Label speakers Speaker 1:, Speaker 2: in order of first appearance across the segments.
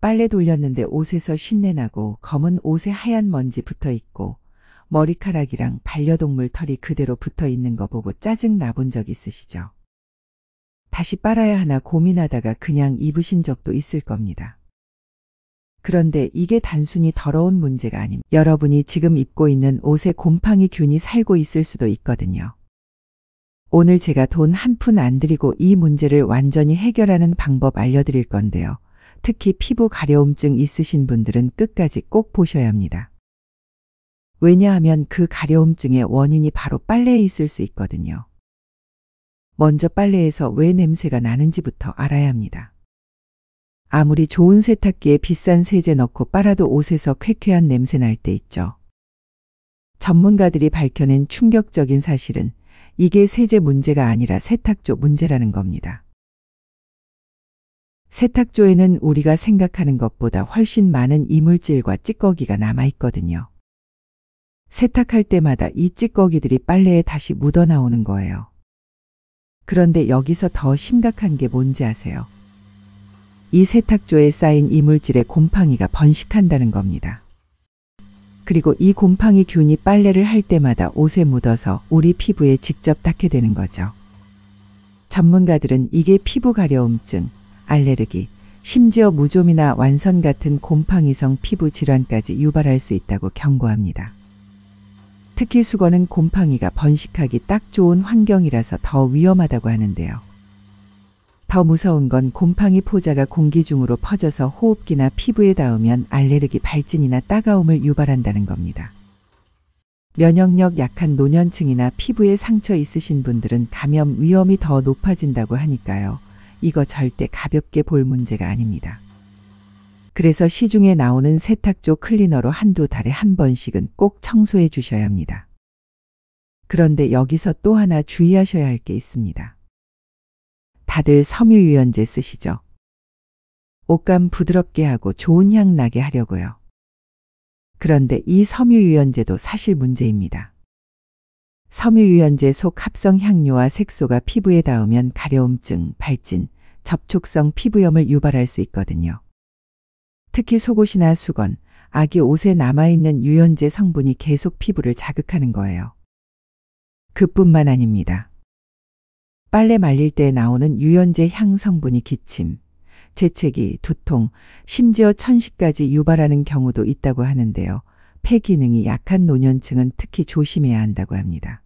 Speaker 1: 빨래 돌렸는데 옷에서 쉰내 나고 검은 옷에 하얀 먼지 붙어 있고 머리카락이랑 반려동물 털이 그대로 붙어 있는 거 보고 짜증 나본 적 있으시죠? 다시 빨아야 하나 고민하다가 그냥 입으신 적도 있을 겁니다. 그런데 이게 단순히 더러운 문제가 아닙니다. 여러분이 지금 입고 있는 옷에 곰팡이균이 살고 있을 수도 있거든요. 오늘 제가 돈 한 푼 안 들이고 이 문제를 완전히 해결하는 방법 알려드릴 건데요. 특히 피부 가려움증 있으신 분들은 끝까지 꼭 보셔야 합니다. 왜냐하면 그 가려움증의 원인이 바로 빨래에 있을 수 있거든요. 먼저 빨래에서 왜 냄새가 나는지부터 알아야 합니다. 아무리 좋은 세탁기에 비싼 세제 넣고 빨아도 옷에서 쾌쾌한 냄새 날 때 있죠. 전문가들이 밝혀낸 충격적인 사실은 이게 세제 문제가 아니라 세탁조 문제라는 겁니다. 세탁조에는 우리가 생각하는 것보다 훨씬 많은 이물질과 찌꺼기가 남아있거든요. 세탁할 때마다 이 찌꺼기들이 빨래에 다시 묻어나오는 거예요. 그런데 여기서 더 심각한 게 뭔지 아세요? 이 세탁조에 쌓인 이물질에 곰팡이가 번식한다는 겁니다. 그리고 이 곰팡이균이 빨래를 할 때마다 옷에 묻어서 우리 피부에 직접 닿게 되는 거죠. 전문가들은 이게 피부 가려움증, 알레르기, 심지어 무좀이나 완선 같은 곰팡이성 피부 질환까지 유발할 수 있다고 경고합니다. 특히 수건은 곰팡이가 번식하기 딱 좋은 환경이라서 더 위험하다고 하는데요. 더 무서운 건 곰팡이 포자가 공기 중으로 퍼져서 호흡기나 피부에 닿으면 알레르기 발진이나 따가움을 유발한다는 겁니다. 면역력 약한 노년층이나 피부에 상처 있으신 분들은 감염 위험이 더 높아진다고 하니까요. 이거 절대 가볍게 볼 문제가 아닙니다. 그래서 시중에 나오는 세탁조 클리너로 한두 달에 한 번씩은 꼭 청소해 주셔야 합니다. 그런데 여기서 또 하나 주의하셔야 할 게 있습니다. 다들 섬유유연제 쓰시죠? 옷감 부드럽게 하고 좋은 향 나게 하려고요. 그런데 이 섬유유연제도 사실 문제입니다. 섬유유연제 속 합성 향료와 색소가 피부에 닿으면 가려움증, 발진, 접촉성 피부염을 유발할 수 있거든요. 특히 속옷이나 수건, 아기 옷에 남아있는 유연제 성분이 계속 피부를 자극하는 거예요. 그뿐만 아닙니다. 빨래 말릴 때 나오는 유연제 향 성분이 기침, 재채기, 두통, 심지어 천식까지 유발하는 경우도 있다고 하는데요. 폐 기능이 약한 노년층은 특히 조심해야 한다고 합니다.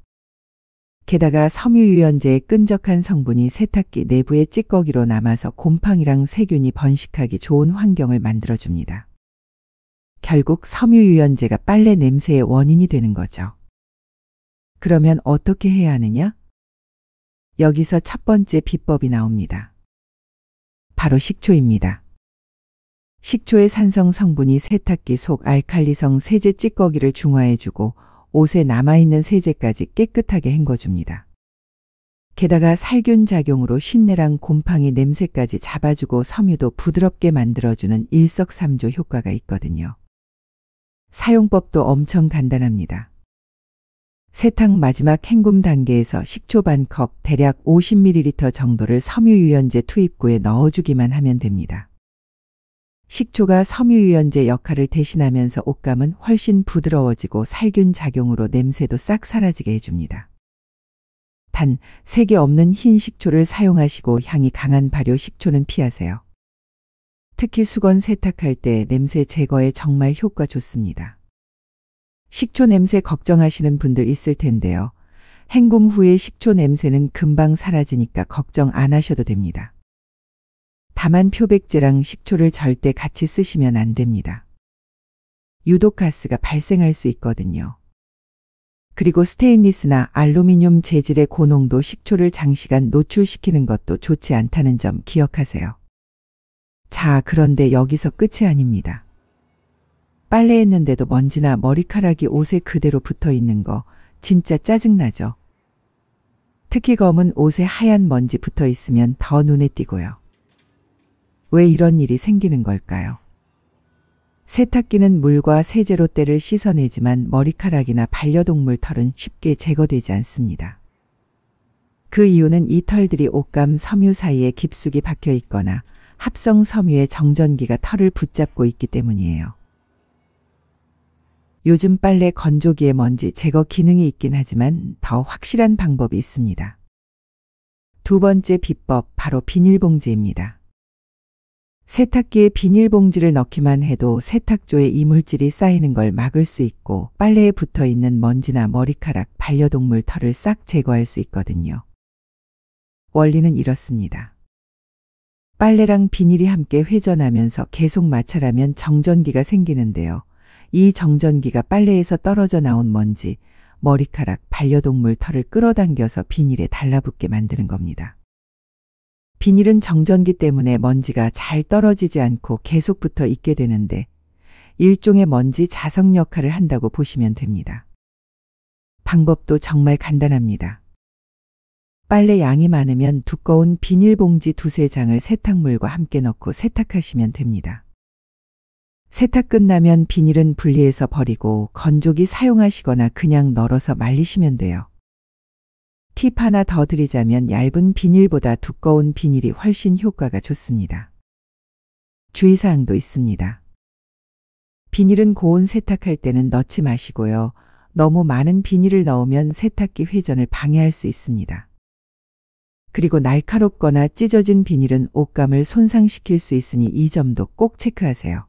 Speaker 1: 게다가 섬유유연제의 끈적한 성분이 세탁기 내부의 찌꺼기로 남아서 곰팡이랑 세균이 번식하기 좋은 환경을 만들어줍니다. 결국 섬유유연제가 빨래 냄새의 원인이 되는 거죠. 그러면 어떻게 해야 하느냐? 여기서 첫 번째 비법이 나옵니다. 바로 식초입니다. 식초의 산성 성분이 세탁기 속 알칼리성 세제 찌꺼기를 중화해주고 옷에 남아있는 세제까지 깨끗하게 헹궈줍니다. 게다가 살균 작용으로 쉰내랑 곰팡이 냄새까지 잡아주고 섬유도 부드럽게 만들어주는 일석삼조 효과가 있거든요. 사용법도 엄청 간단합니다. 세탁 마지막 헹굼 단계에서 식초 반 컵 대략 50ml 정도를 섬유유연제 투입구에 넣어주기만 하면 됩니다. 식초가 섬유유연제 역할을 대신하면서 옷감은 훨씬 부드러워지고 살균 작용으로 냄새도 싹 사라지게 해줍니다. 단, 색이 없는 흰 식초를 사용하시고 향이 강한 발효 식초는 피하세요. 특히 수건 세탁할 때 냄새 제거에 정말 효과 좋습니다. 식초 냄새 걱정하시는 분들 있을 텐데요. 헹굼 후에 식초 냄새는 금방 사라지니까 걱정 안 하셔도 됩니다. 다만 표백제랑 식초를 절대 같이 쓰시면 안 됩니다. 유독가스가 발생할 수 있거든요. 그리고 스테인리스나 알루미늄 재질의 고농도 식초를 장시간 노출시키는 것도 좋지 않다는 점 기억하세요. 자, 그런데 여기서 끝이 아닙니다. 빨래했는데도 먼지나 머리카락이 옷에 그대로 붙어 있는 거 진짜 짜증나죠? 특히 검은 옷에 하얀 먼지 붙어 있으면 더 눈에 띄고요. 왜 이런 일이 생기는 걸까요? 세탁기는 물과 세제로 때를 씻어내지만 머리카락이나 반려동물 털은 쉽게 제거되지 않습니다. 그 이유는 이 털들이 옷감 섬유 사이에 깊숙이 박혀 있거나 합성 섬유의 정전기가 털을 붙잡고 있기 때문이에요. 요즘 빨래 건조기에 먼지 제거 기능이 있긴 하지만 더 확실한 방법이 있습니다. 두 번째 비법, 바로 비닐봉지입니다. 세탁기에 비닐봉지를 넣기만 해도 세탁조에 이물질이 쌓이는 걸 막을 수 있고 빨래에 붙어 있는 먼지나 머리카락, 반려동물 털을 싹 제거할 수 있거든요. 원리는 이렇습니다. 빨래랑 비닐이 함께 회전하면서 계속 마찰하면 정전기가 생기는데요. 이 정전기가 빨래에서 떨어져 나온 먼지, 머리카락, 반려동물 털을 끌어당겨서 비닐에 달라붙게 만드는 겁니다. 비닐은 정전기 때문에 먼지가 잘 떨어지지 않고 계속 붙어 있게 되는데 일종의 먼지 자석 역할을 한다고 보시면 됩니다. 방법도 정말 간단합니다. 빨래 양이 많으면 두꺼운 비닐봉지 두세 장을 세탁물과 함께 넣고 세탁하시면 됩니다. 세탁 끝나면 비닐은 분리해서 버리고 건조기 사용하시거나 그냥 널어서 말리시면 돼요. 팁 하나 더 드리자면 얇은 비닐보다 두꺼운 비닐이 훨씬 효과가 좋습니다. 주의사항도 있습니다. 비닐은 고온 세탁할 때는 넣지 마시고요. 너무 많은 비닐을 넣으면 세탁기 회전을 방해할 수 있습니다. 그리고 날카롭거나 찢어진 비닐은 옷감을 손상시킬 수 있으니 이 점도 꼭 체크하세요.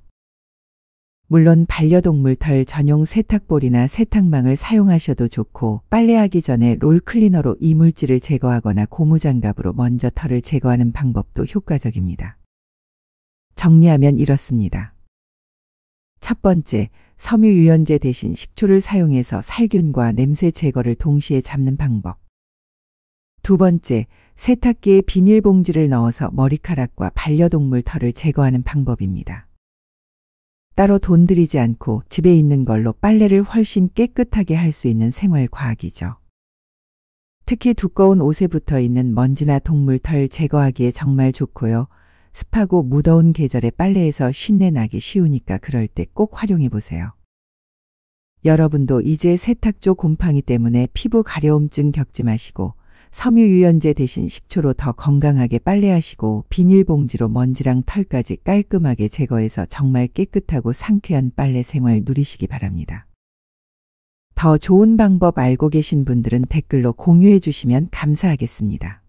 Speaker 1: 물론 반려동물 털 전용 세탁볼이나 세탁망을 사용하셔도 좋고 빨래하기 전에 롤클리너로 이물질을 제거하거나 고무장갑으로 먼저 털을 제거하는 방법도 효과적입니다. 정리하면 이렇습니다. 첫 번째, 섬유유연제 대신 식초를 사용해서 살균과 냄새 제거를 동시에 잡는 방법. 두 번째, 세탁기에 비닐봉지를 넣어서 머리카락과 반려동물 털을 제거하는 방법입니다. 따로 돈 들이지 않고 집에 있는 걸로 빨래를 훨씬 깨끗하게 할 수 있는 생활 과학이죠. 특히 두꺼운 옷에 붙어 있는 먼지나 동물 털 제거하기에 정말 좋고요. 습하고 무더운 계절에 빨래에서 쉰내 나기 쉬우니까 그럴 때 꼭 활용해 보세요. 여러분도 이제 세탁조 곰팡이 때문에 피부 가려움증 겪지 마시고 섬유유연제 대신 식초로 더 건강하게 빨래하시고 비닐봉지로 먼지랑 털까지 깔끔하게 제거해서 정말 깨끗하고 상쾌한 빨래 생활 누리시기 바랍니다. 더 좋은 방법 알고 계신 분들은 댓글로 공유해 주시면 감사하겠습니다.